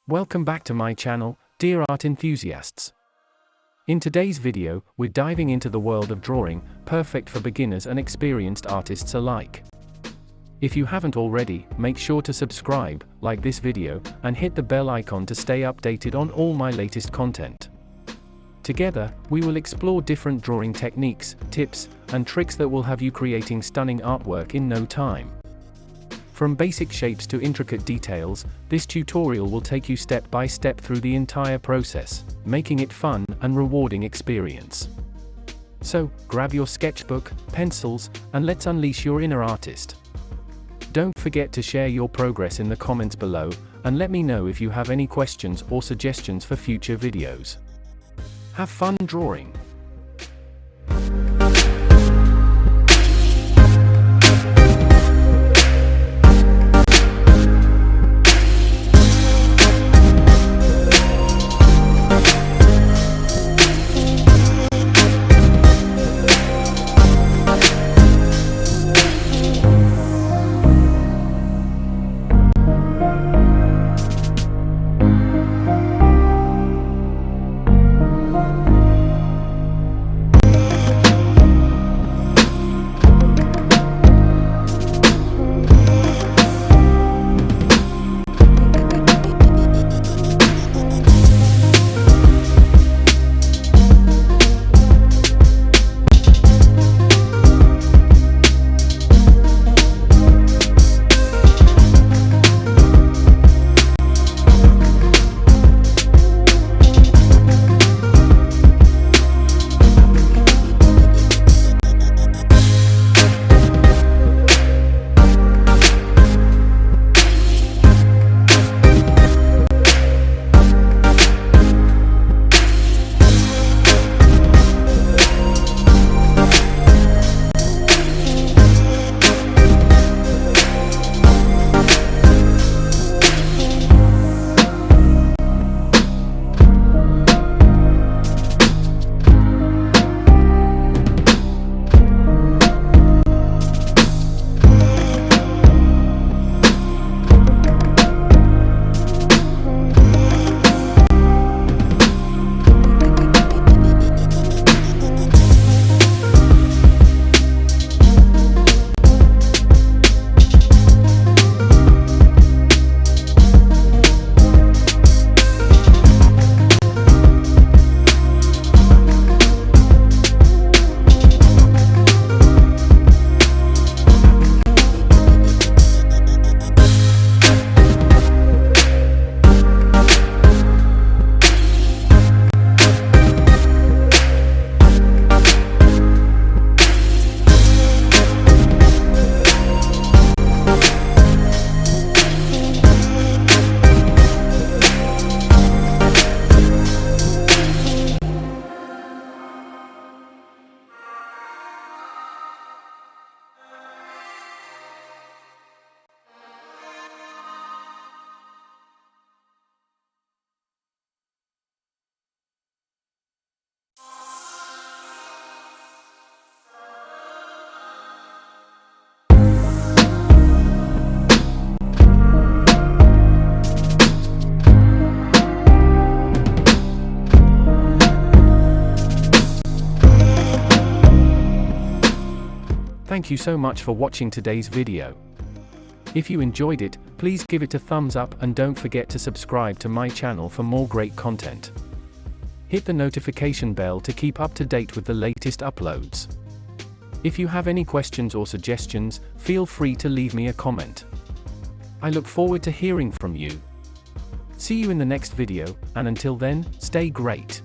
Welcome back to my channel, dear art enthusiasts. In today's video, we're diving into the world of drawing, perfect for beginners and experienced artists alike. If you haven't already, make sure to subscribe, like this video, and hit the bell icon to stay updated on all my latest content. Together, we will explore different drawing techniques, tips, and tricks that will have you creating stunning artwork in no time. From basic shapes to intricate details, this tutorial will take you step by step through the entire process, making it fun and rewarding experience. So, grab your sketchbook, pencils, and let's unleash your inner artist. Don't forget to share your progress in the comments below, and let me know if you have any questions or suggestions for future videos. Have fun drawing! Thank you so much for watching today's video. If you enjoyed it, please give it a thumbs up and don't forget to subscribe to my channel for more great content. Hit the notification bell to keep up to date with the latest uploads. If you have any questions or suggestions, feel free to leave me a comment. I look forward to hearing from you. See you in the next video, and until then, stay great.